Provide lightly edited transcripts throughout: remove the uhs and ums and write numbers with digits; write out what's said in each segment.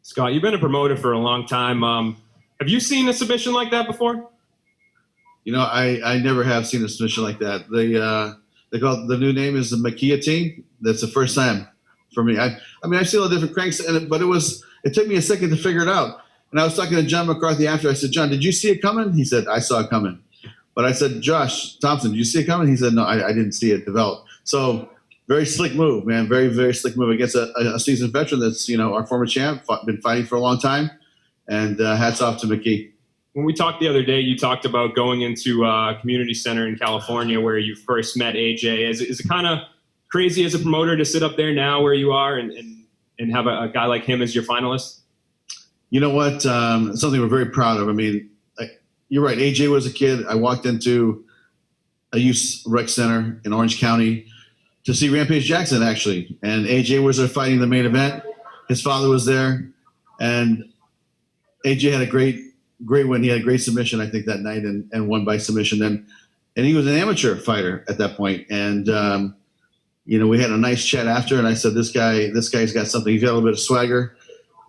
Scott, you've been a promoter for a long time. Have you seen a submission like that before? You know, I never have seen a submission like that. They call it, the new name is the guillotine. That's the first time for me. I mean, I've seen all the different cranks, but it took me a second to figure it out. And I was talking to John McCarthy after. I said, John, did you see it coming? He said, I saw it coming. But I said, Josh Thompson, did you see it coming? He said, no, I didn't see it develop. So very slick move, man. Very, very slick move against a seasoned veteran that's, you know, our former champ, been fighting for a long time. And hats off to McKee. When we talked the other day, you talked about going into a community center in California where you first met AJ. Is it kind of crazy as a promoter to sit up there now where you are and have a guy like him as your finalist? You know what? Something we're very proud of. I mean, you're right. AJ was a kid. I walked into a youth rec center in Orange County to see Rampage Jackson, actually. And AJ was there fighting the main event. His father was there. And AJ had a great win. He had a great submission, I think, that night and won by submission. And he was an amateur fighter at that point. And, you know, we had a nice chat after. And I said, this guy's got something. He's got a little bit of swagger.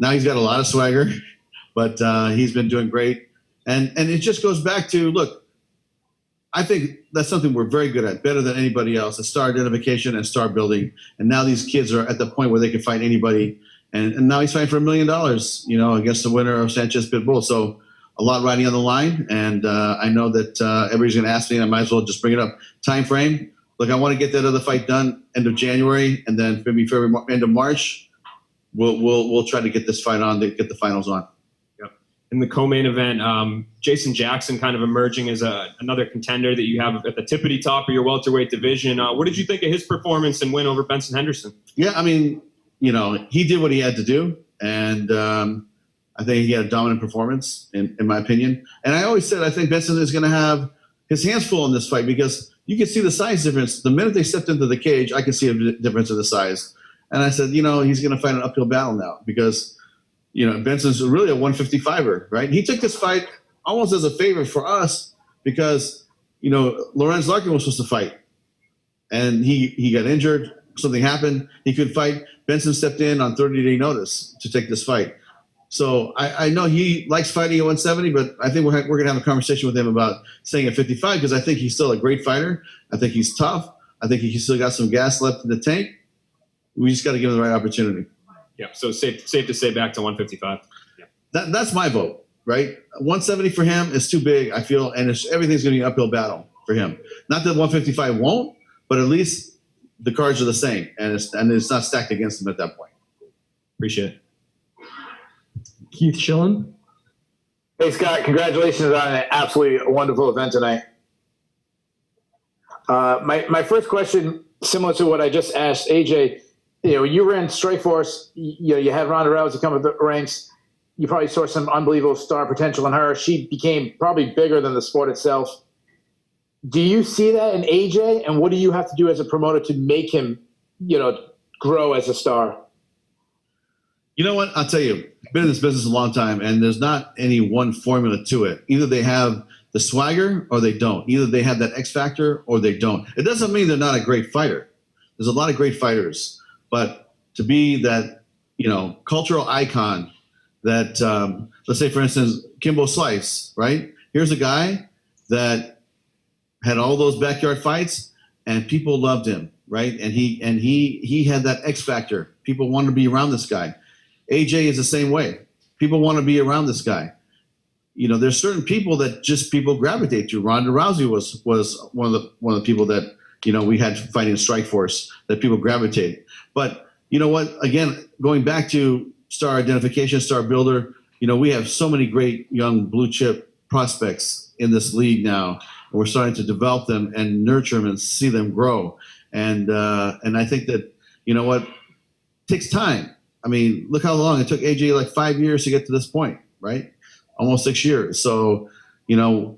Now he's got a lot of swagger. But he's been doing great. And it just goes back to, look, I think that's something we're very good at, better than anybody else, is star identification and star building. And now these kids are at the point where they can fight anybody. And now he's fighting for $1 million, you know, against the winner of Sanchez Pitbull. So a lot riding on the line. And I know that everybody's going to ask me, and I might as well just bring it up. Time frame. Look, I want to get that other fight done end of January, and then maybe February, end of March. We'll try to get this fight on, to get the finals on. In the co-main event, Jason Jackson kind of emerging as another contender that you have at the tippity top of your welterweight division. What did you think of his performance and win over Benson Henderson? Yeah, I mean, you know, he did what he had to do, and I think he had a dominant performance, in my opinion. And I always said I think Benson is going to have his hands full in this fight because you can see the size difference. The minute they stepped into the cage, I can see a difference in the size. And I said, you know, he's going to fight an uphill battle now because – you know, Benson's really a 155er, right? He took this fight almost as a favor for us because, you know, Lorenz Larkin was supposed to fight. And he got injured. Something happened. He couldn't fight. Benson stepped in on 30-day notice to take this fight. So I know he likes fighting at 170, but I think we're going to have a conversation with him about staying at 55 because I think he's still a great fighter. I think he's tough. I think he still got some gas left in the tank. We just got to give him the right opportunity. Yeah, so safe to say back to 155. Yeah. That's my vote, right? 170 for him is too big, I feel, and everything's going to be an uphill battle for him. Not that 155 won't, but at least the cards are the same, and it's not stacked against him at that point. Appreciate it. Keith Schillen. Hey, Scott, congratulations on an absolutely wonderful event tonight. My first question, similar to what I just asked AJ, you know, you ran Strikeforce, you know, you had Ronda Rousey come up the ranks. You probably saw some unbelievable star potential in her. She became probably bigger than the sport itself. Do you see that in AJ? And what do you have to do as a promoter to make him, you know, grow as a star? You know what? I'll tell you, I've been in this business a long time, and there's not any one formula to it. Either they have the swagger or they don't. Either they have that X factor or they don't. It doesn't mean they're not a great fighter. There's a lot of great fighters. But to be that, you know, cultural icon that, let's say, for instance, Kimbo Slice, right? Here's a guy that had all those backyard fights, and people loved him, right? And he had that X factor. People wanted to be around this guy. AJ is the same way. People want to be around this guy. You know, there's certain people that just people gravitate to. Ronda Rousey was one of the people that, you know, we had fighting Strikeforce that people gravitate. But you know what? Again, going back to star identification, star builder, you know, we have so many great young blue chip prospects in this league now. And we're starting to develop them and nurture them and see them grow. And I think that, you know what, it takes time. I mean, look how long it took AJ, like 5 years to get to this point, right? Almost 6 years. So, you know,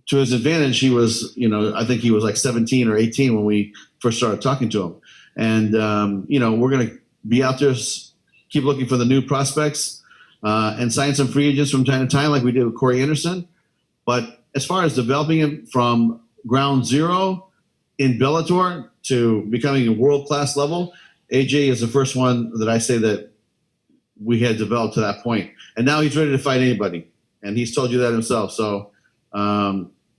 to his advantage, he was, you know, I think he was like 17 or 18 when we first started talking to him. And, you know, we're going to be out there, keep looking for the new prospects and sign some free agents from time to time like we did with Corey Anderson. But as far as developing him from ground zero in Bellator to becoming a world-class level, AJ is the first one that I say that we had developed to that point. And now he's ready to fight anybody. And he's told you that himself. So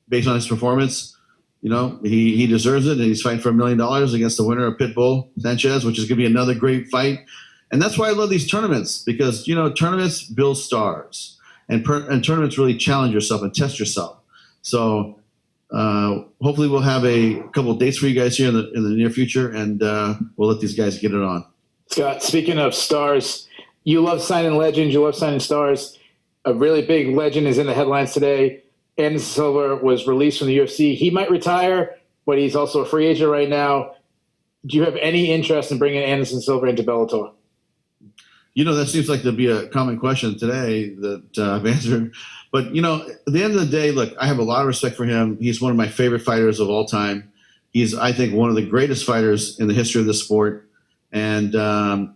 based on his performance, you know, he deserves it. And he's fighting for $1 million against the winner of Pitbull Sanchez, which is going to be another great fight. And that's why I love these tournaments, because, you know, tournaments build stars, and tournaments really challenge yourself and test yourself. So hopefully we'll have a couple of dates for you guys here in the near future, and we'll let these guys get it on. Scott, speaking of stars, you love signing legends, you love signing stars. A really big legend is in the headlines today. Anderson Silva was released from the UFC. He might retire, but he's also a free agent right now. Do you have any interest in bringing Anderson Silva into Bellator? You know, that seems like to be a common question today that I've answered. But, you know, at the end of the day, look, I have a lot of respect for him. He's one of my favorite fighters of all time. He's, I think, one of the greatest fighters in the history of the sport. And,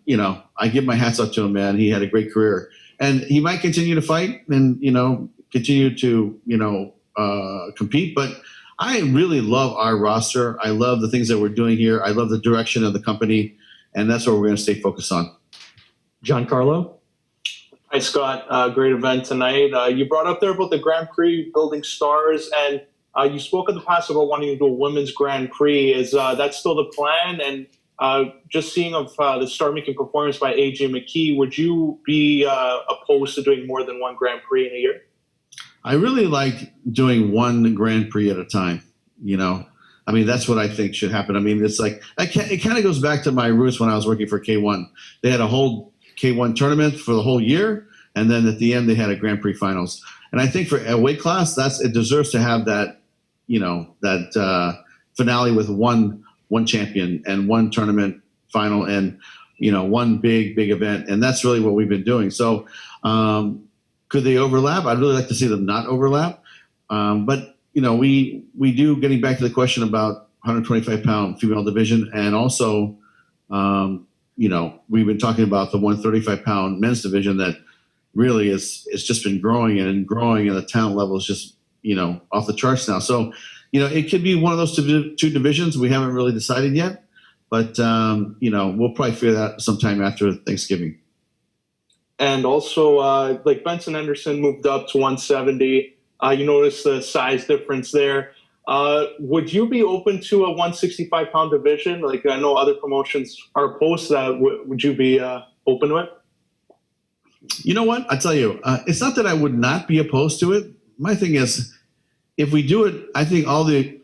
you know, I give my hats off to him, man. He had a great career. And he might continue to fight and, you know, continue to, you know, compete. But I really love our roster. I love the things that we're doing here. I love the direction of the company. And that's what we're going to stay focused on. Giancarlo? Hi, Scott. Great event tonight. You brought up there about the Grand Prix building stars, and you spoke in the past about wanting to do a women's Grand Prix. Is that still the plan? And just seeing of the star-making performance by AJ McKee, would you be opposed to doing more than one Grand Prix in a year? I really like doing one Grand Prix at a time, you know. I mean, that's what I think should happen. I mean, it's like, it kind of goes back to my roots when I was working for K1. They had a whole K1 tournament for the whole year, and then at the end they had a Grand Prix finals. And I think for a weight class, it deserves to have that, you know, that finale with one champion and one tournament final, and, you know, one big event. And that's really what we've been doing. So could they overlap? I'd really like to see them not overlap. But, you know, we do, getting back to the question about 125-pound female division, and also you know, we've been talking about the 135-pound men's division that really it's just been growing and growing, and the talent level is just, you know, off the charts now. So, you know, it could be one of those two divisions. We haven't really decided yet, but, you know, we'll probably figure that out sometime after Thanksgiving. And also, like Benson Henderson moved up to 170. You notice the size difference there. Would you be open to a 165-pound division? Like, I know other promotions are opposed to that. Would you be open to it? You know what? I tell you, it's not that I would not be opposed to it. My thing is, if we do it, I think all the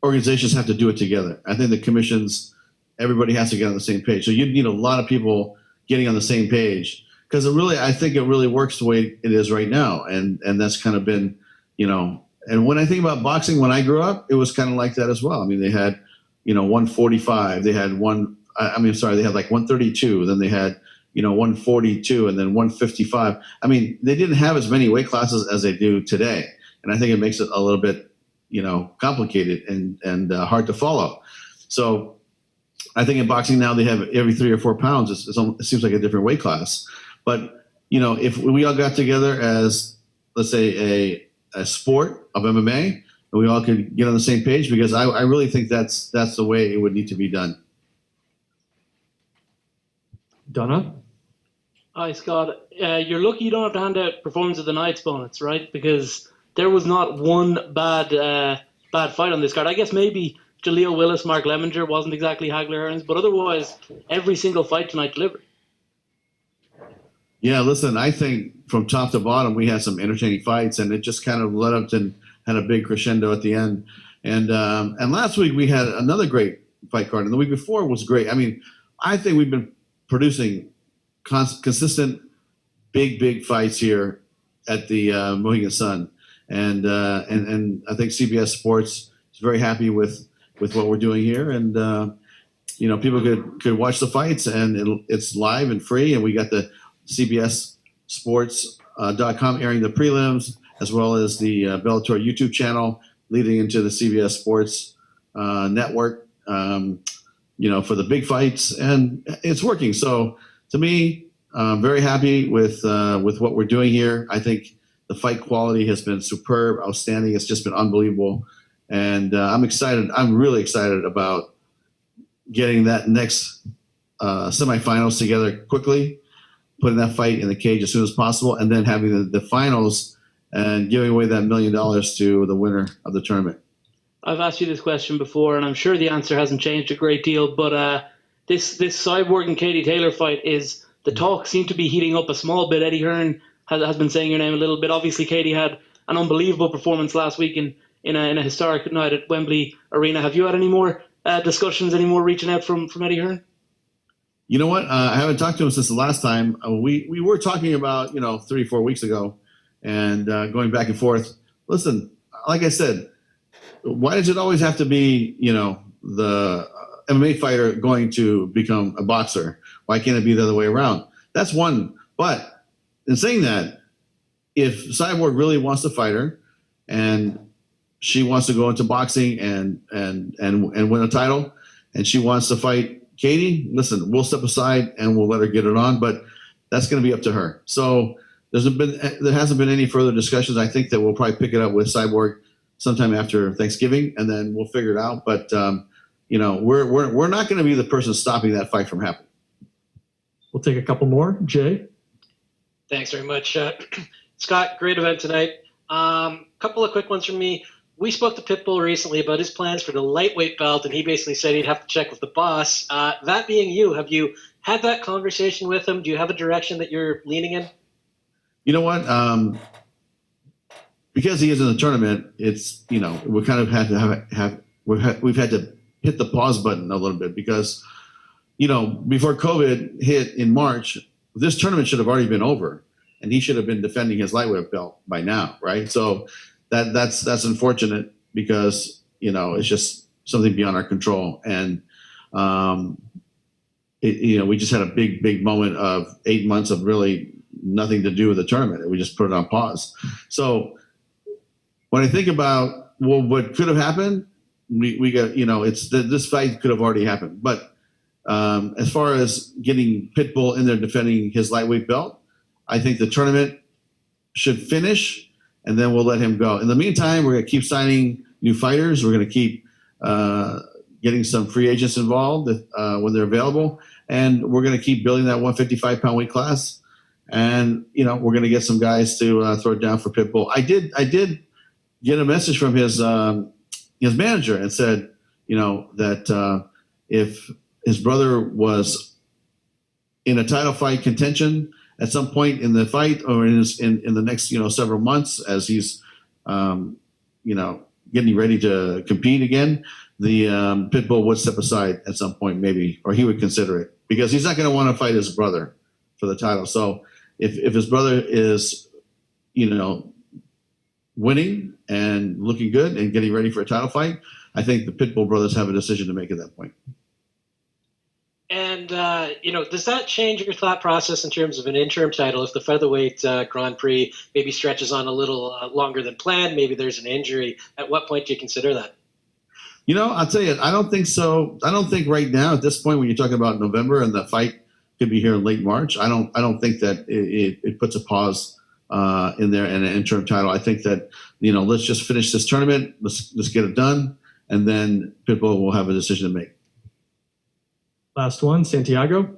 organizations have to do it together. I think the commissions, everybody has to get on the same page. So you need a lot of people getting on the same page, because I think it really works the way it is right now. And that's kind of been, you know. And when I think about boxing, when I grew up, it was kind of like that as well. I mean, they had, you know, 145. They had they had like 132. Then they had, you know, 142, and then 155. I mean, they didn't have as many weight classes as they do today. And I think it makes it a little bit, you know, complicated and hard to follow. So I think in boxing now they have every 3 or 4 pounds. It seems like a different weight class. But, you know, if we all got together as, let's say, a sport of MMA, and we all could get on the same page, because I really think that's the way it would need to be done. Donna? Hi, Scott. You're lucky you don't have to hand out performance of the night's bonus, right? Because there was not one bad fight on this card. I guess maybe Jaleel Willis, Mark Lemminger wasn't exactly Hagler Hearns, but otherwise every single fight tonight delivered. Yeah, listen, I think from top to bottom, we had some entertaining fights, and it just kind of led up and had a big crescendo at the end. And last week we had another great fight card, and the week before was great. I mean, I think we've been producing consistent big fights here at the Mohegan Sun, and I think CBS Sports is very happy with what we're doing here, and you know, people could watch the fights, and it's live and free, and we got the CBSSports.com airing the prelims, as well as the Bellator YouTube channel leading into the CBS Sports network, you know, for the big fights, and it's working. So to me, I'm very happy with what we're doing here. I think the fight quality has been superb, outstanding. It's just been unbelievable, and I'm excited. I'm really excited about getting that next semifinals together quickly. putting that fight in the cage as soon as possible, and then having the finals and giving away that $1 million to the winner of the tournament. I've asked you this question before, and I'm sure the answer hasn't changed a great deal. But this Cyborg and Katie Taylor fight the talk seemed to be heating up a small bit. Eddie Hearn has been saying your name a little bit. Obviously, Katie had an unbelievable performance last week in a historic night at Wembley Arena. Have you had any more discussions, any more reaching out from Eddie Hearn? You know what? I haven't talked to him since the last time. We were talking about 3 or 4 weeks ago, and going back and forth. Listen, like I said, why does it always have to be the MMA fighter going to become a boxer? Why can't it be the other way around? That's one. But in saying that, if Cyborg really wants to fight her, and she wants to go into boxing and win a title, and she wants to fight Katie, listen, we'll step aside and we'll let her get it on, but that's going to be up to her. So there hasn't been any further discussions. I think that we'll probably pick it up with Cyborg sometime after Thanksgiving, and then we'll figure it out. But we're not going to be the person stopping that fight from happening. We'll take a couple more. Jay? Thanks very much. Scott, great event tonight. Couple of quick ones from me. We spoke to Pitbull recently about his plans for the lightweight belt, and he basically said he'd have to check with the boss. That being you, have you had that conversation with him? Do you have a direction that you're leaning in? You know what? Because he is in the tournament, it's we kind of had to we've had to hit the pause button a little bit because before COVID hit in March, this tournament should have already been over, and he should have been defending his lightweight belt by now, right? So that's unfortunate because it's just something beyond our control, and we just had a big moment of 8 months of really nothing to do with the tournament, and we just put it on pause. So when I think about what could have happened, we got this fight could have already happened, but as far as getting Pitbull in there defending his lightweight belt, I think the tournament should finish, and then we'll let him go. In the meantime, we're going to keep signing new fighters. We're going to keep getting some free agents involved when they're available, and we're going to keep building that 155-pound weight class. And we're going to get some guys to throw it down for Pitbull. I did get a message from his manager and said, that if his brother was in a title fight contention at some point in the fight or in the next several months as he's getting ready to compete again, the Pitbull would step aside at some point maybe, or he would consider it, because he's not going to want to fight his brother for the title. So if his brother is winning and looking good and getting ready for a title fight, I think the Pitbull brothers have a decision to make at that point. And, does that change your thought process in terms of an interim title if the featherweight Grand Prix maybe stretches on a little longer than planned? Maybe there's an injury. At what point do you consider that? I'll tell you, I don't think so. I don't think right now at this point, when you're talking about November and the fight could be here in late March, I don't think that it puts a pause in there and an interim title. I think that, let's just finish this tournament. Let's get it done. And then Pitbull will have a decision to make. Last one, Santiago.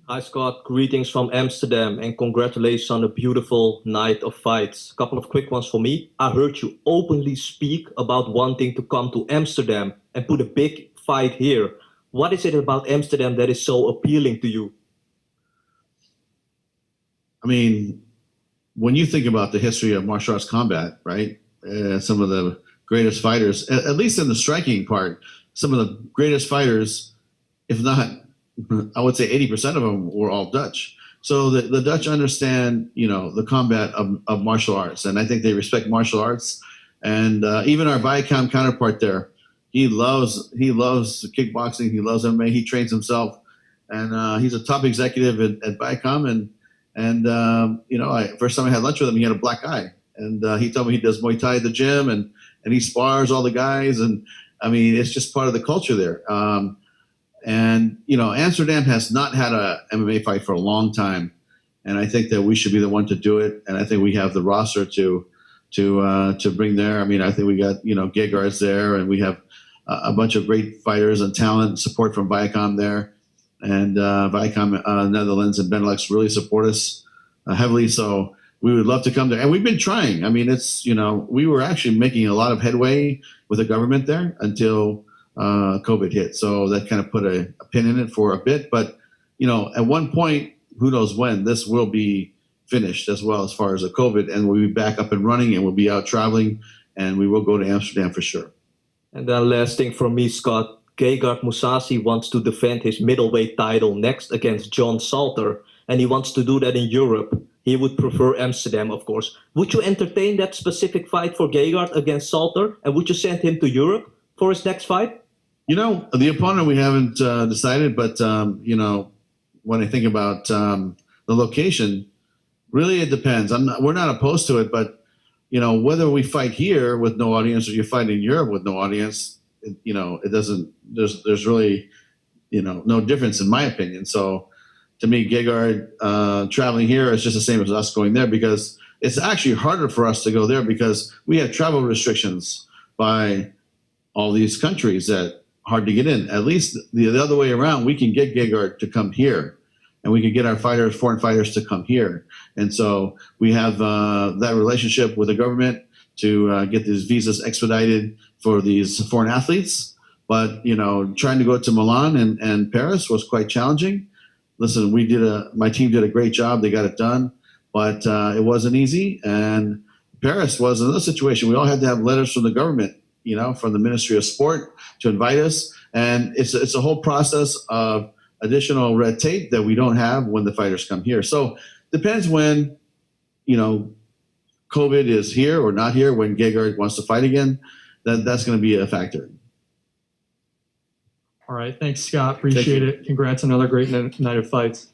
Hi, Scott. Greetings from Amsterdam and congratulations on a beautiful night of fights. A couple of quick ones for me. I heard you openly speak about wanting to come to Amsterdam and put a big fight here. What is it about Amsterdam that is so appealing to you? I mean, when you think about the history of martial arts combat, right? Some of the greatest fighters, at least in the striking part, some of the greatest fighters, if not, I would say 80% of them were all Dutch. So the Dutch understand, the combat of martial arts, and I think they respect martial arts. And even our Viacom counterpart there, he loves kickboxing, he loves MMA, he trains himself, and he's a top executive at Viacom. And first time I had lunch with him, he had a black eye, and he told me he does Muay Thai at the gym, and he spars all the guys, and I mean it's just part of the culture there. Amsterdam has not had a MMA fight for a long time, and I think that we should be the one to do it. And I think we have the roster to bring there. I mean, I think we got Gegard's there, and we have a bunch of great fighters and talent, support from Viacom there. and Viacom Netherlands and Benelux really support us heavily. So we would love to come there, and we've been trying. I mean, it's we were actually making a lot of headway with the government there until COVID hit. So that kind of put a pin in it for a bit. But at one point, who knows when, this will be finished as well as far as the COVID, and we'll be back up and running, and we'll be out traveling, and we will go to Amsterdam for sure. And then last thing from me, Scott. Gegard Mousasi wants to defend his middleweight title next against John Salter, and he wants to do that in Europe. He would prefer Amsterdam, of course. Would you entertain that specific fight for Gegard against Salter, and would you send him to Europe for his next fight? The opponent we haven't decided, but when I think about the location, really it depends. We're not opposed to it, but whether we fight here with no audience or you fight in Europe with no audience, it doesn't. There's really no difference in my opinion. So to me, Gegard traveling here is just the same as us going there, because it's actually harder for us to go there because we have travel restrictions by all these countries that hard to get in. At least the other way around, we can get Gegard to come here, and we can get our foreign fighters to come here. And so we have that relationship with the government to get these visas expedited for these foreign athletes. But, trying to go to Milan and Paris was quite challenging. Listen, my team did a great job. They got it done, but it wasn't easy. And Paris was another situation. We all had to have letters from the government, from the Ministry of Sport to invite us. And it's a whole process of additional red tape that we don't have when the fighters come here. So depends when, COVID is here or not here, when Gegard wants to fight again, that's going to be a factor. All right. Thanks, Scott. Appreciate it. Congrats on another great night of fights.